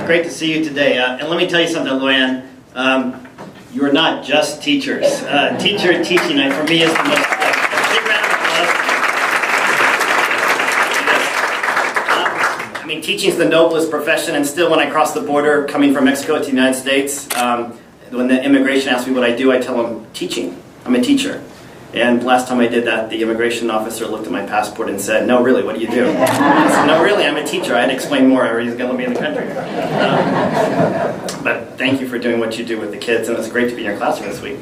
Great to see you today. And let me tell you something, Luann. You are not just teachers. Teacher teaching night for me is the most. Big round of applause. I mean, teaching is the noblest profession, and still, when I cross the border coming from Mexico to the United States, when the immigration asks me what I do, I tell them teaching. I'm a teacher. And last time I did that, the immigration officer looked at my passport and said, "No, really, what do you do?" I said, "No, really, I'm a teacher. I had to explain more, or he's going to let me in the country." But thank you for doing what you do with the kids, and it's great to be in your classroom this week.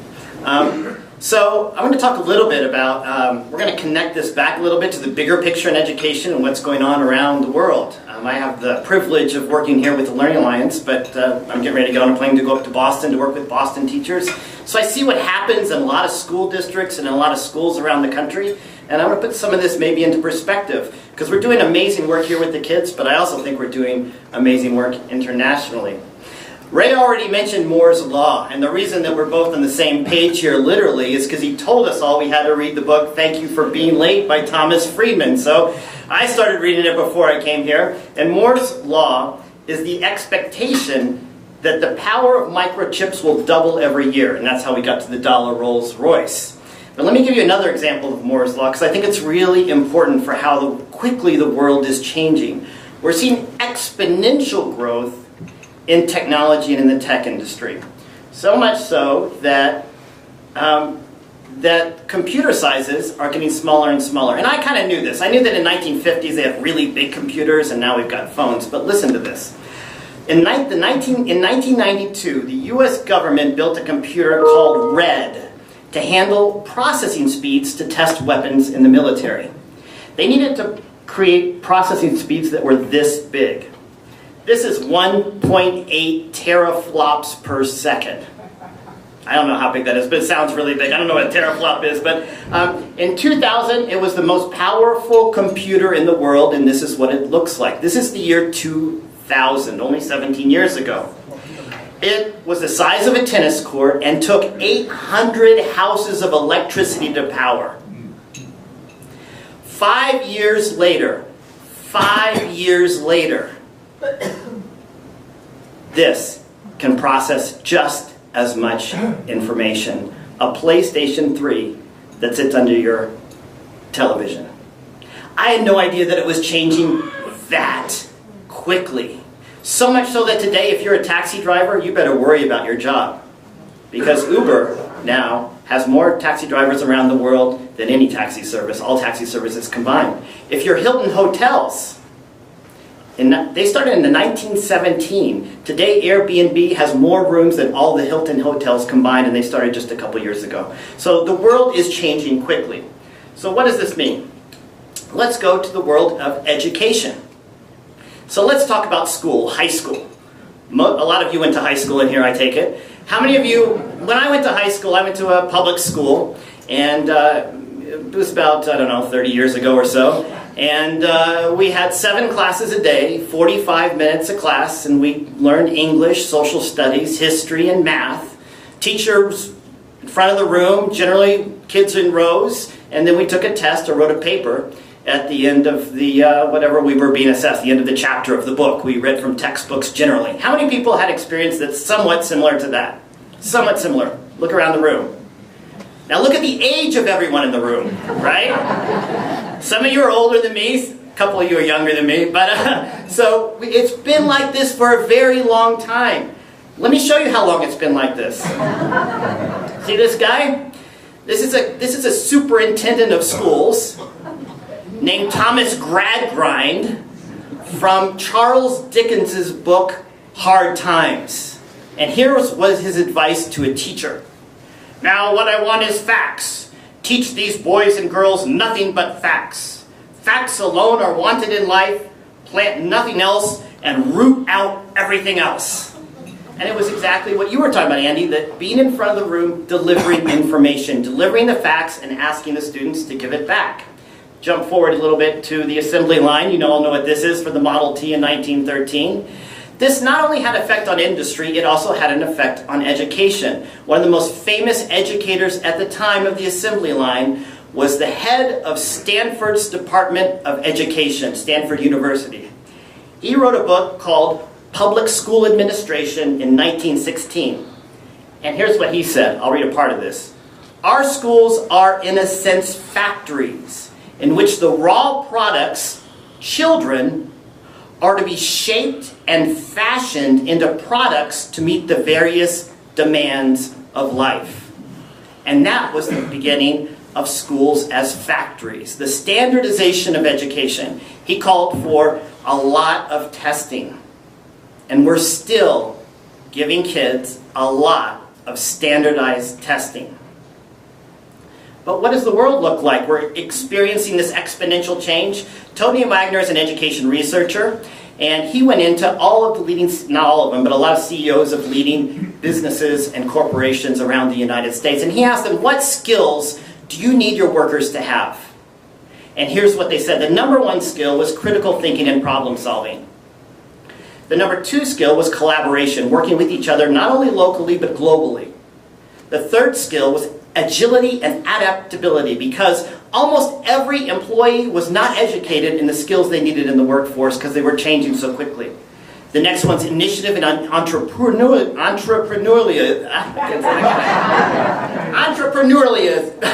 So I'm going to talk a little bit about, we're going to connect this back a little bit to the bigger picture in education and what's going on around the world. I have the privilege of working here with the Learning Alliance, but I'm getting ready to get on a plane to go up to Boston to work with Boston teachers. So I see what happens in a lot of school districts and in a lot of schools around the country, and I'm going to put some of this maybe into perspective, because we're doing amazing work here with the kids, but I also think we're doing amazing work internationally. Ray already mentioned Moore's Law, and the reason that we're both on the same page here literally is because he told us all we had to read the book Thank You for Being Late by Thomas Friedman. So I started reading it before I came here, and Moore's Law is the expectation that the power of microchips will double every year, and that's how we got to the dollar Rolls Royce. But let me give you another example of Moore's Law, because I think it's really important for how quickly the world is changing. We're seeing exponential growth in technology and in the tech industry. So much so that that computer sizes are getting smaller and smaller. And I kind of knew this. I knew that in the 1950s they had really big computers, and now we've got phones. But listen to this. In 1992, the US government built a computer called RED to handle processing speeds to test weapons in the military. They needed to create processing speeds that were this big. This is 1.8 teraflops per second. I don't know how big that is, but it sounds really big. I don't know what a teraflop is, but in 2000, it was the most powerful computer in the world, and this is what it looks like. This is the year 2000, only 17 years ago. It was the size of a tennis court and took 800 houses of electricity to power. 5 years later, this can process just as much information. A PlayStation 3 that sits under your television. I had no idea that it was changing that quickly. So much so that today, if you're a taxi driver, you better worry about your job. Because Uber now has more taxi drivers around the world than any taxi service, all taxi services combined. If you're Hilton Hotels, they started in the 1917. Today, Airbnb has more rooms than all the Hilton hotels combined, and they started just a couple years ago. So the world is changing quickly. So what does this mean? Let's go to the world of education. So let's talk about school, high school. A lot of you went to high school in here, I take it. How many of you, when I went to high school, I went to a public school, and it was about, 30 years ago or so. And we had 7 classes a day, 45 minutes a class, and we learned English, social studies, history, and math. Teachers in front of the room, generally kids in rows, and then we took a test or wrote a paper at the end of the, whatever we were being assessed, the end of the chapter of the book. We read from textbooks generally. How many people had experience that's somewhat similar to that? Somewhat similar. Look around the room. Now look at the age of everyone in the room, right? Some of you are older than me, a couple of you are younger than me, but so it's been like this for a very long time. Let me show you how long it's been like this. See this guy? This is a superintendent of schools named Thomas Gradgrind from Charles Dickens's book Hard Times. And here was his advice to a teacher. Now what I want is facts. Teach these boys and girls nothing but facts. Facts alone are wanted in life. Plant nothing else and root out everything else. And it was exactly what you were talking about, Andy, that being in front of the room, delivering information, delivering the facts and asking the students to give it back. Jump forward a little bit to the assembly line. You all know what this is for the Model T in 1913. This not only had an effect on industry, it also had an effect on education. One of the most famous educators at the time of the assembly line was the head of Stanford's Department of Education, Stanford University. He wrote a book called Public School Administration in 1916. And here's what he said. I'll read a part of this. Our schools are, in a sense, factories in which the raw products, children, are to be shaped and fashioned into products to meet the various demands of life. And that was the beginning of schools as factories. The standardization of education. He called for a lot of testing. And we're still giving kids a lot of standardized testing. But what does the world look like? We're experiencing this exponential change. Tony Wagner is an education researcher, and he went into all of the leading, not all of them, but a lot of CEOs of leading businesses and corporations around the United States. And he asked them, what skills do you need your workers to have? And here's what they said. The number one skill was critical thinking and problem solving. The number two skill was collaboration, working with each other not only locally but globally. The third skill was agility and adaptability, because almost every employee was not educated in the skills they needed in the workforce because they were changing so quickly. The next one's initiative and entrepreneurialism. I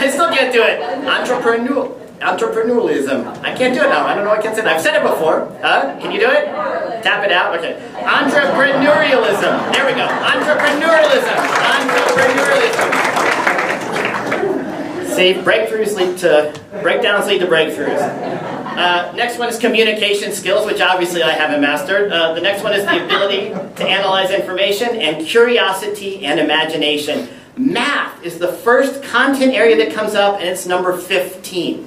still can't do it. Entrepreneurialism. I can't do it now. I don't know. I can't say that. I've said it before. Can you do it? Tap it out. Okay. Entrepreneurialism. There we go. Entrepreneurialism. See, breakthroughs lead to breakdowns lead to breakthroughs. Next one is communication skills, which obviously I haven't mastered. The next one is the ability to analyze information, and curiosity and imagination. Math is the first content area that comes up, and it's number 15.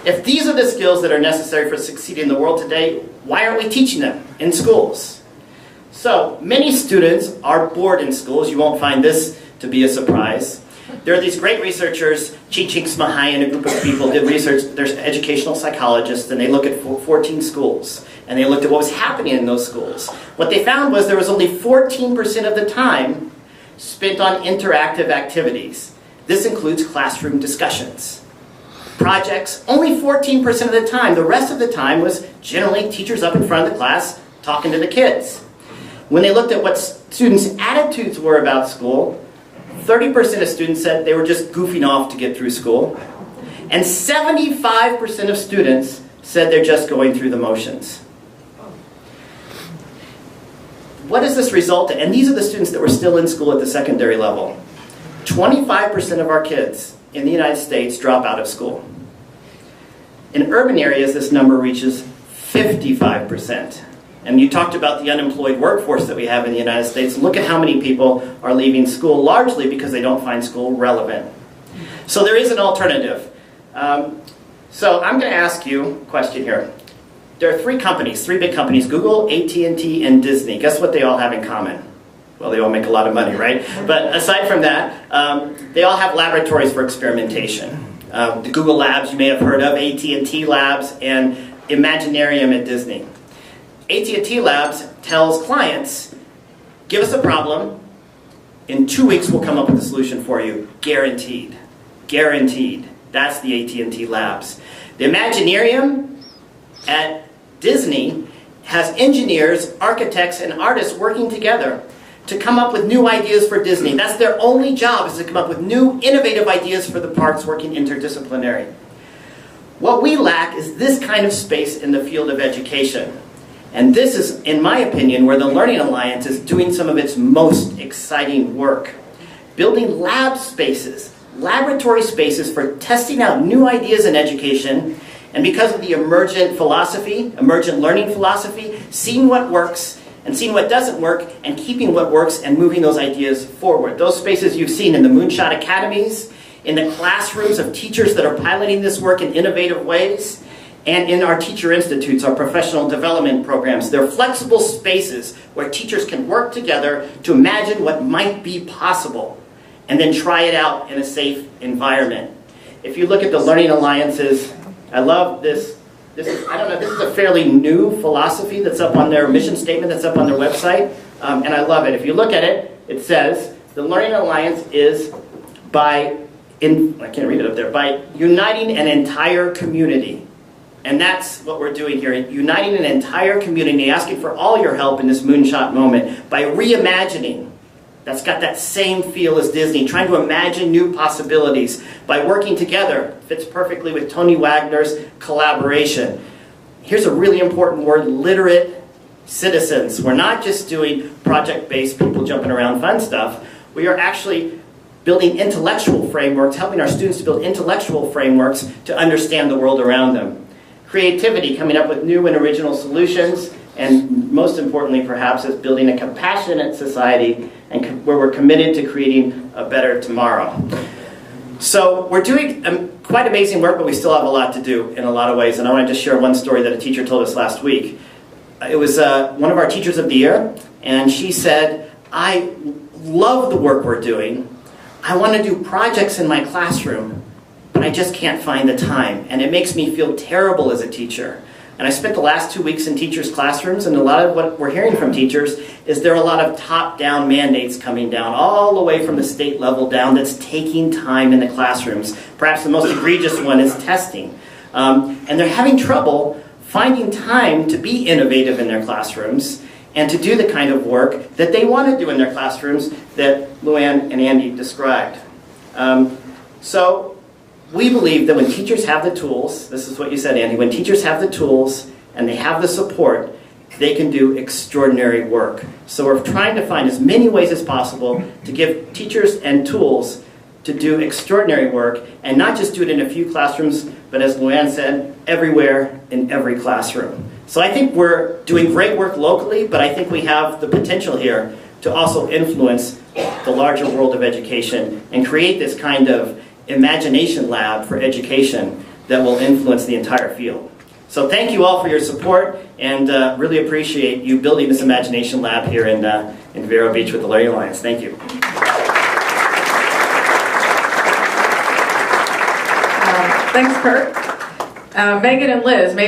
If these are the skills that are necessary for succeeding in the world today, why aren't we teaching them in schools? So, many students are bored in schools. You won't find this to be a surprise. There are these great researchers, Csikszentmihalyi and a group of people did research. There's educational psychologists, and they look at 14 schools. And they looked at what was happening in those schools. What they found was there was only 14% of the time spent on interactive activities. This includes classroom discussions. Projects, only 14% of the time. The rest of the time was generally teachers up in front of the class talking to the kids. When they looked at what students' attitudes were about school, 30% of students said they were just goofing off to get through school. And 75% of students said they're just going through the motions. What does this result in? And these are the students that were still in school at the secondary level. 25% of our kids in the United States drop out of school. In urban areas, this number reaches 55%. And you talked about the unemployed workforce that we have in the United States. Look at how many people are leaving school, largely because they don't find school relevant. So there is an alternative. So I'm going to ask you a question here. There are three big companies, Google, AT&T, and Disney. Guess what they all have in common? Well, they all make a lot of money, right? But aside from that, they all have laboratories for experimentation. The Google Labs you may have heard of, AT&T Labs, and Imaginarium at Disney. AT&T Labs tells clients, give us a problem, in 2 weeks we'll come up with a solution for you. Guaranteed. Guaranteed. That's the AT&T Labs. The Imaginarium at Disney has engineers, architects, and artists working together to come up with new ideas for Disney. That's their only job, is to come up with new, innovative ideas for the parks, working interdisciplinary. What we lack is this kind of space in the field of education. And this is, in my opinion, where the Learning Alliance is doing some of its most exciting work. Building lab spaces, laboratory spaces for testing out new ideas in education, and because of the emergent learning philosophy, seeing what works and seeing what doesn't work, and keeping what works and moving those ideas forward. Those spaces you've seen in the Moonshot Academies, in the classrooms of teachers that are piloting this work in innovative ways, and in our teacher institutes, our professional development programs. They're flexible spaces where teachers can work together to imagine what might be possible and then try it out in a safe environment. If you look at the Learning Alliances, I love this. This is a fairly new philosophy that's up on their mission statement, that's up on their website, and I love it. If you look at it, it says, the Learning Alliance is by uniting an entire community And that's what we're doing here, uniting an entire community, asking for all your help in this moonshot moment by reimagining. That's got that same feel as Disney, trying to imagine new possibilities by working together. Fits perfectly with Tony Wagner's collaboration. Here's a really important word, literate citizens. We're not just doing project-based, people jumping around fun stuff. We are actually building intellectual frameworks, helping our students to build intellectual frameworks to understand the world around them. Creativity, coming up with new and original solutions, and most importantly perhaps is building a compassionate society and where we're committed to creating a better tomorrow. So we're doing quite amazing work, but we still have a lot to do in a lot of ways, and I want to just share one story that a teacher told us last week. It was one of our Teachers of the Year, and she said, I love the work we're doing. I want to do projects in my classroom, but I just can't find the time, and it makes me feel terrible as a teacher. And I spent the last 2 weeks in teachers' classrooms, and a lot of what we're hearing from teachers is there are a lot of top-down mandates coming down, all the way from the state level down, that's taking time in the classrooms. Perhaps the most egregious one is testing. And they're having trouble finding time to be innovative in their classrooms and to do the kind of work that they want to do in their classrooms that Luann and Andy described. So we believe that when teachers have the tools, this is what you said, Andy, when teachers have the tools and they have the support, they can do extraordinary work. So we're trying to find as many ways as possible to give teachers and tools to do extraordinary work, and not just do it in a few classrooms, but as Luann said, everywhere in every classroom. So I think we're doing great work locally, but I think we have the potential here to also influence the larger world of education and create this kind of imagination lab for education that will influence the entire field. So thank you all for your support, and really appreciate you building this imagination lab here in Vero Beach with the Larry Alliance. Thank you. Thanks, Kurt. Megan and Liz, maybe